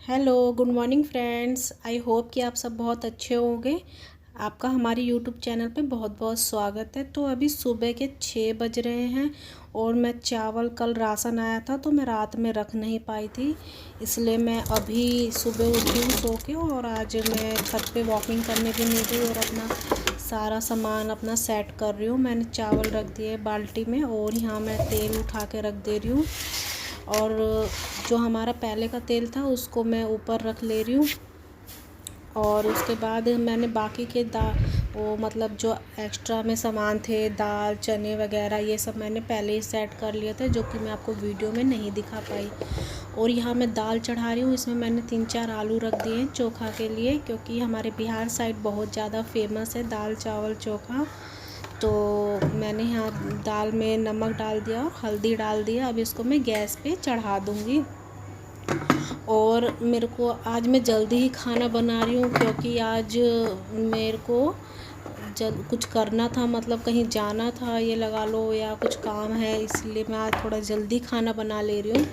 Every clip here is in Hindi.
Hello good morning friends. I hope कि आप सब बहुत अच्छे होंगे। आपका हमारे यूट्यूब चैनल पे बहुत बहुत स्वागत है। तो अभी सुबह के 6 बज रहे हैं और मैं चावल कल राशन आया था तो मैं रात में रख नहीं पाई थी, इसलिए मैं अभी सुबह उठी हूँ सो के और आज मैं छत पे वॉकिंग करने भी नहीं गई और अपना सारा सामान अपना सेट कर रही हूँ। मैंने चावल रख दिए बाल्टी में और यहाँ मैं तेल उठा के रख दे रही हूँ और जो हमारा पहले का तेल था उसको मैं ऊपर रख ले रही हूँ। और उसके बाद मैंने बाकी के वो मतलब जो एक्स्ट्रा में सामान थे, दाल चने वगैरह, ये सब मैंने पहले ही सेट कर लिए थे जो कि मैं आपको वीडियो में नहीं दिखा पाई। और यहाँ मैं दाल चढ़ा रही हूँ। इसमें मैंने 3-4 आलू रख दिए हैं चोखा के लिए, क्योंकि हमारे बिहार साइड बहुत ज़्यादा फेमस है दाल चावल चोखा। तो मैंने यहाँ दाल में नमक डाल दिया और हल्दी डाल दिया। अब इसको मैं गैस पे चढ़ा दूँगी। और मेरे को आज मैं जल्दी ही खाना बना रही हूँ, क्योंकि आज मेरे को कुछ करना था, मतलब कहीं जाना था ये लगा लो, या कुछ काम है, इसलिए मैं आज थोड़ा जल्दी खाना बना ले रही हूँ।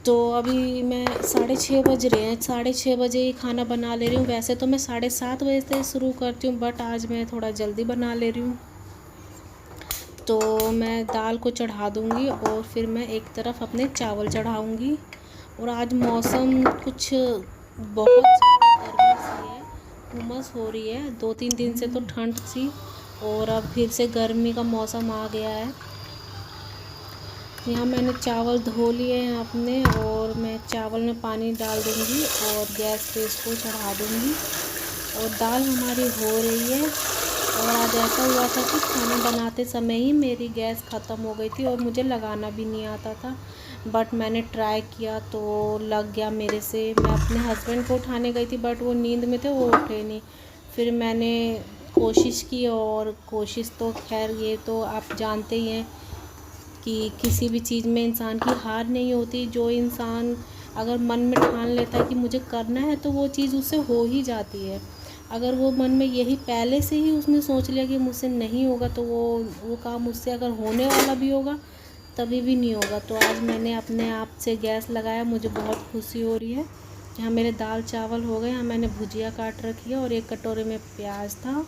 तो अभी मैं 6:30 बज रहे हैं, 6:30 बजे ही खाना बना ले रही हूँ। वैसे तो मैं 7:30 बजे से शुरू करती हूँ, बट आज मैं थोड़ा जल्दी बना ले रही हूँ। तो मैं दाल को चढ़ा दूँगी और फिर मैं एक तरफ अपने चावल चढ़ाऊँगी। और आज मौसम कुछ बहुत ज़्यादा गर्मी सी है, उमस हो रही है। 2-3 दिन से तो ठंड सी, और अब फिर से गर्मी का मौसम आ गया है। यहाँ मैंने चावल धो लिए हैं अपने, और मैं चावल में पानी डाल दूँगी और गैस पे इसको चढ़ा दूँगी। और दाल हमारी हो रही है। और आज ऐसा हुआ था कि खाना बनाते समय ही मेरी गैस ख़त्म हो गई थी और मुझे लगाना भी नहीं आता था, बट मैंने ट्राई किया तो लग गया मेरे से। मैं अपने हस्बैंड को उठाने गई थी, बट वो नींद में थे, वो उठे नहीं। फिर मैंने कोशिश की, और कोशिश तो खैर ये तो आप जानते ही हैं कि किसी भी चीज़ में इंसान की हार नहीं होती। जो इंसान अगर मन में ठान लेता है कि मुझे करना है, तो वो चीज़ उससे हो ही जाती है। अगर वो मन में यही पहले से ही उसने सोच लिया कि मुझसे नहीं होगा, तो वो काम मुझसे अगर होने वाला भी होगा तभी भी नहीं होगा। तो आज मैंने अपने आप से गैस लगाया, मुझे बहुत खुशी हो रही है। यहाँ मेरे दाल चावल हो गए। यहाँ मैंने भुजिया काट रखी है और एक कटोरे में प्याज था,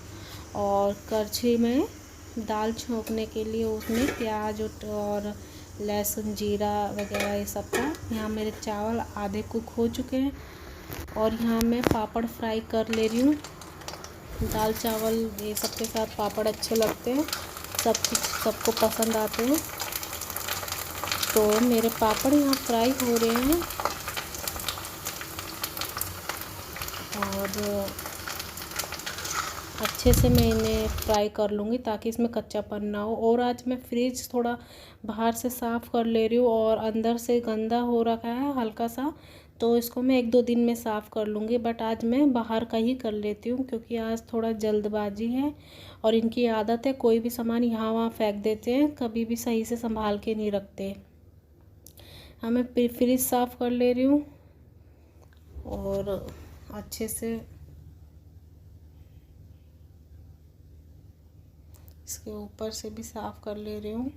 और करछी में दाल छोंकने के लिए उसमें प्याज और लहसुन जीरा वगैरह ये सब था। यहाँ मेरे चावल आधे कुक हो चुके हैं और यहाँ मैं पापड़ फ्राई कर ले रही हूँ। दाल चावल ये सब के साथ पापड़ अच्छे लगते हैं, सबको पसंद आते हैं। तो मेरे पापड़ यहाँ फ्राई हो रहे हैं और अच्छे से मैं इन्हें फ्राई कर लूँगी ताकि इसमें कच्चापन ना हो। और आज मैं फ्रिज थोड़ा बाहर से साफ़ कर ले रही हूँ और अंदर से गंदा हो रखा है हल्का सा, तो इसको मैं 1-2 दिन में साफ़ कर लूँगी। बट आज मैं बाहर का ही कर लेती हूँ, क्योंकि आज थोड़ा जल्दबाजी है और इनकी आदत है कोई भी सामान यहाँ वहाँ फेंक देते हैं, कभी भी सही से संभाल के नहीं रखते। हाँ, मैं फ्रिज साफ़ कर ले रही हूँ और अच्छे से इसके ऊपर से भी साफ़ कर ले रही हूँ।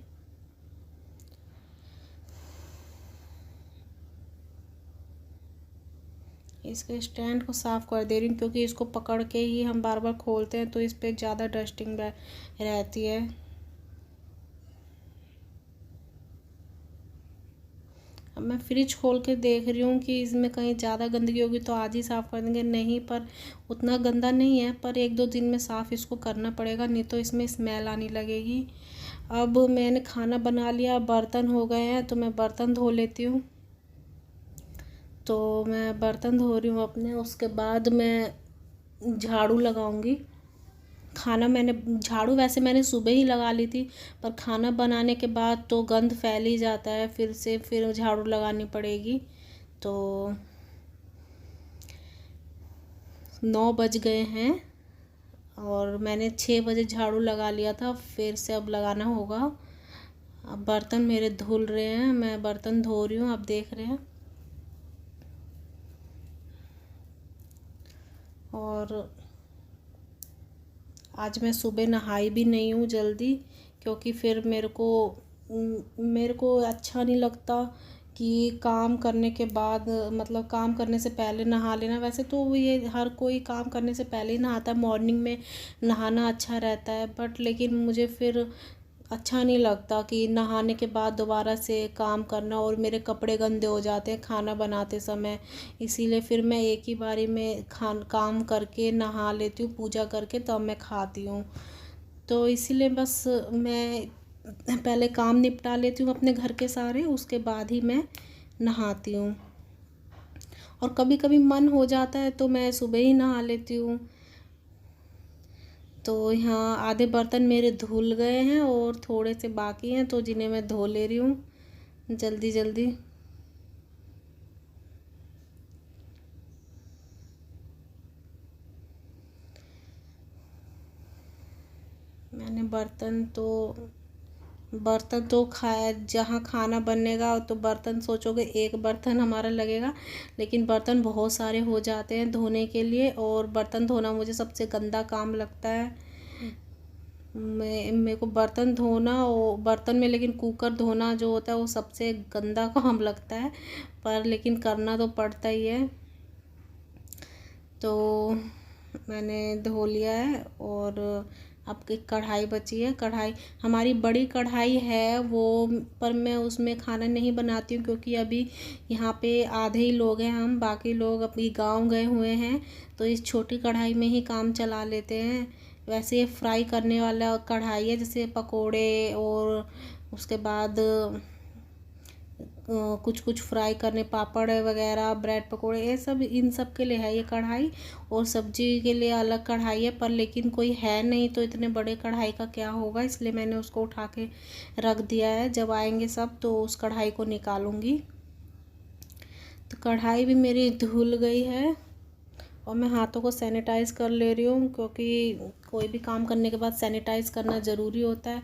इसके स्टैंड को साफ़ कर दे रही हूँ, क्योंकि इसको पकड़ के ही हम बार बार खोलते हैं तो इस पर ज़्यादा डस्टिंग रहती है। अब मैं फ्रिज खोल के देख रही हूँ कि इसमें कहीं ज़्यादा गंदगी होगी तो आज ही साफ़ कर देंगे। नहीं, पर उतना गंदा नहीं है, पर 1-2 दिन में साफ़ इसको करना पड़ेगा, नहीं तो इसमें स्मेल आने लगेगी। अब मैंने खाना बना लिया, बर्तन हो गए हैं, तो मैं बर्तन धो लेती हूँ। तो मैं बर्तन धो रही हूँ अपने, उसके बाद मैं झाड़ू लगाऊंगी। झाड़ू वैसे मैंने सुबह ही लगा ली थी, पर खाना बनाने के बाद तो गंद फैल ही जाता है, फिर झाड़ू लगानी पड़ेगी। तो 9 बज गए हैं और मैंने 6 बजे झाड़ू लगा लिया था, फिर से अब लगाना होगा। अब बर्तन मेरे धुल रहे हैं, मैं बर्तन धो रही हूँ, आप देख रहे हैं। और आज मैं सुबह नहाई भी नहीं हूँ जल्दी, क्योंकि फिर मेरे को अच्छा नहीं लगता कि काम करने के बाद मतलब काम करने से पहले नहा लेना। वैसे तो ये हर कोई काम करने से पहले ही नहाता है, मॉर्निंग में नहाना अच्छा रहता है, बट लेकिन मुझे फिर अच्छा नहीं लगता कि नहाने के बाद दोबारा से काम करना, और मेरे कपड़े गंदे हो जाते हैं खाना बनाते समय। इसीलिए फिर मैं एक ही बारी में काम करके नहा लेती हूँ, पूजा करके तब मैं खाती हूँ। तो इसीलिए बस मैं पहले काम निपटा लेती हूँ अपने घर के सारे, उसके बाद ही मैं नहाती हूँ। और कभी कभी मन हो जाता है तो मैं सुबह ही नहा लेती हूँ। तो यहाँ आधे बर्तन मेरे धुल गए हैं और थोड़े से बाकी हैं, तो जिन्हें मैं धो ले रही हूँ जल्दी जल्दी। मैंने बर्तन तो खाया, जहाँ खाना बनेगा तो बर्तन सोचोगे एक बर्तन हमारा लगेगा, लेकिन बर्तन बहुत सारे हो जाते हैं धोने के लिए। और बर्तन धोना मुझे सबसे गंदा काम लगता है। मेरे को बर्तन धोना, और बर्तन में लेकिन कुकर धोना जो होता है वो सबसे गंदा काम लगता है, पर लेकिन करना तो पड़ता ही है। तो मैंने धो लिया है, और अब एक कढ़ाई बची है। कढ़ाई हमारी बड़ी कढ़ाई है वो, पर मैं उसमें खाना नहीं बनाती हूँ क्योंकि अभी यहाँ पे आधे ही लोग हैं हम, बाकी लोग अपनी गांव गए हुए हैं, तो इस छोटी कढ़ाई में ही काम चला लेते हैं। वैसे ये फ्राई करने वाला कढ़ाई है, जैसे पकोड़े और उसके बाद कुछ कुछ फ्राई करने, पापड़ वगैरह, ब्रेड पकोड़े, ये सब इन सब के लिए है ये कढ़ाई। और सब्जी के लिए अलग कढ़ाई है, पर लेकिन कोई है नहीं तो इतने बड़े कढ़ाई का क्या होगा, इसलिए मैंने उसको उठा के रख दिया है। जब आएंगे सब तो उस कढ़ाई को निकालूंगी। तो कढ़ाई भी मेरी धुल गई है, और मैं हाथों को सैनिटाइज़ कर ले रही हूँ क्योंकि कोई भी काम करने के बाद सैनिटाइज़ करना ज़रूरी होता है।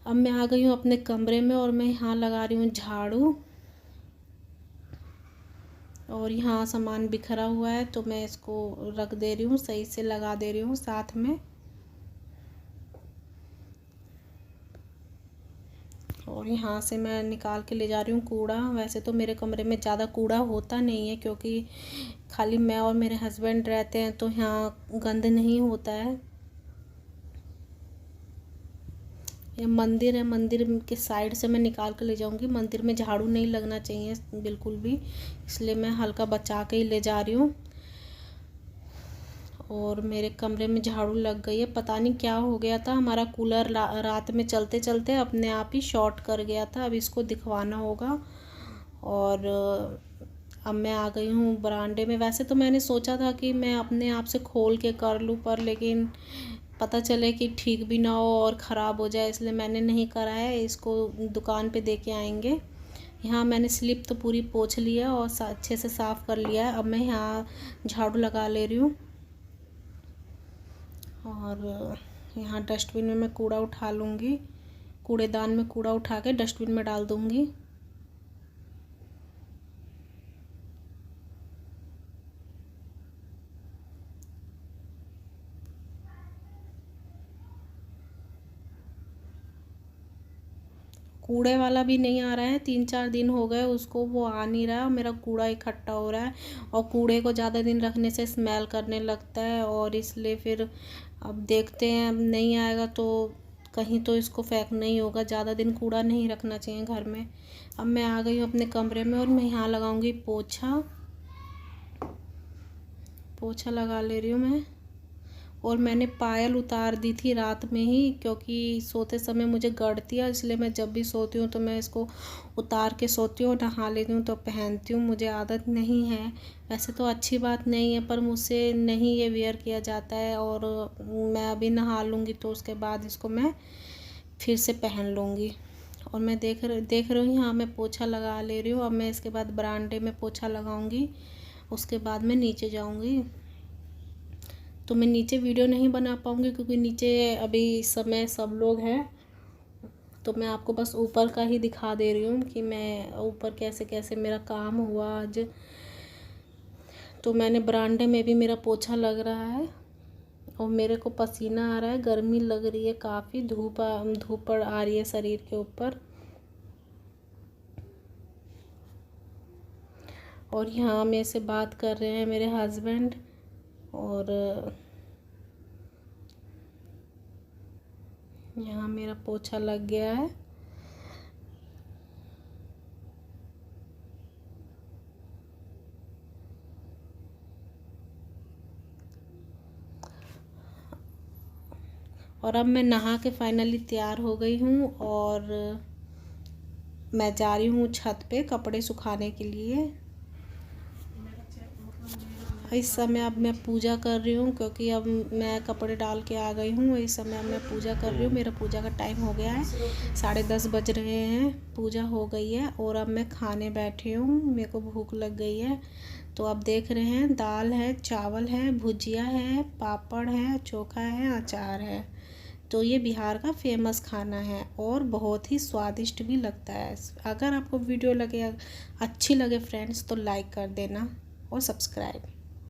अब मैं आ गई हूँ अपने कमरे में, और मैं यहाँ लगा रही हूँ झाड़ू, और यहाँ सामान बिखरा हुआ है तो मैं इसको रख दे रही हूँ, सही से लगा दे रही हूँ साथ में। और यहाँ से मैं निकाल के ले जा रही हूँ कूड़ा। वैसे तो मेरे कमरे में ज़्यादा कूड़ा होता नहीं है क्योंकि खाली मैं और मेरे हस्बैंड रहते हैं, तो यहाँ गंद नहीं होता है। ये मंदिर है, मंदिर के साइड से मैं निकाल कर ले जाऊंगी। मंदिर में झाड़ू नहीं लगना चाहिए बिल्कुल भी, इसलिए मैं हल्का बचा के ही ले जा रही हूँ। और मेरे कमरे में झाड़ू लग गई है। पता नहीं क्या हो गया था, हमारा कूलर रात में चलते चलते अपने आप ही शॉर्ट कर गया था, अब इसको दिखवाना होगा। और अब मैं आ गई हूँ बरामदे में। वैसे तो मैंने सोचा था कि मैं अपने आप से खोल के कर लूँ, पर लेकिन पता चले कि ठीक भी ना हो और ख़राब हो जाए, इसलिए मैंने नहीं करा है। इसको दुकान पे दे के आएंगे। यहाँ मैंने स्लिप तो पूरी पोंछ लिया और अच्छे से साफ़ कर लिया है। अब मैं यहाँ झाड़ू लगा ले रही हूँ, और यहाँ डस्टबिन में मैं कूड़ा उठा लूँगी, कूड़ेदान में कूड़ा उठा के डस्टबिन में डाल दूँगी। कूड़े वाला भी नहीं आ रहा है, 3-4 दिन हो गए उसको, वो आ नहीं रहा है, मेरा कूड़ा इकट्ठा हो रहा है। और कूड़े को ज़्यादा दिन रखने से स्मेल करने लगता है, और इसलिए फिर अब देखते हैं, अब नहीं आएगा तो कहीं तो इसको फेंकना ही होगा। ज़्यादा दिन कूड़ा नहीं रखना चाहिए घर में। अब मैं आ गई हूँ अपने कमरे में, और मैं यहाँ लगाऊंगी पोछा। पोछा लगा ले रही हूँ मैं। और मैंने पायल उतार दी थी रात में ही, क्योंकि सोते समय मुझे गड़ती है, इसलिए मैं जब भी सोती हूँ तो मैं इसको उतार के सोती हूँ, नहा लेती हूँ तो पहनती हूँ। मुझे आदत नहीं है, वैसे तो अच्छी बात नहीं है, पर मुझसे नहीं ये वेयर किया जाता है। और मैं अभी नहा लूँगी तो उसके बाद इसको मैं फिर से पहन लूँगी। और मैं देख रही हूँ, यहाँ मैं पोछा लगा ले रही हूँ। अब मैं इसके बाद बरामदे में पोछा लगाऊँगी, उसके बाद मैं नीचे जाऊँगी। तो मैं नीचे वीडियो नहीं बना पाऊँगी क्योंकि नीचे अभी इस समय सब लोग हैं, तो मैं आपको बस ऊपर का ही दिखा दे रही हूँ कि मैं ऊपर कैसे कैसे मेरा काम हुआ आज। तो मैंने बरामदे में भी मेरा पोछा लग रहा है, और मेरे को पसीना आ रहा है, गर्मी लग रही है काफ़ी, धूप आ रही है शरीर के ऊपर। और यहाँ मेरे से बात कर रहे हैं मेरे हस्बैंड। और यहाँ मेरा पोछा लग गया है। और अब मैं नहा के फाइनली तैयार हो गई हूँ और मैं जा रही हूँ छत पे कपड़े सुखाने के लिए। इस समय अब मैं पूजा कर रही हूँ, क्योंकि अब मैं कपड़े डाल के आ गई हूँ। इस समय अब मैं पूजा कर रही हूँ। मेरा पूजा का टाइम हो गया है, 10:30 बज रहे हैं, पूजा हो गई है। और अब मैं खाने बैठी हूँ, मेरे को भूख लग गई है। तो अब देख रहे हैं दाल है, चावल है, भुजिया है, पापड़ है, चोखा है, अचार है। तो ये बिहार का फेमस खाना है और बहुत ही स्वादिष्ट भी लगता है। अगर आपको वीडियो अच्छी लगे फ्रेंड्स, तो लाइक कर देना और सब्सक्राइब।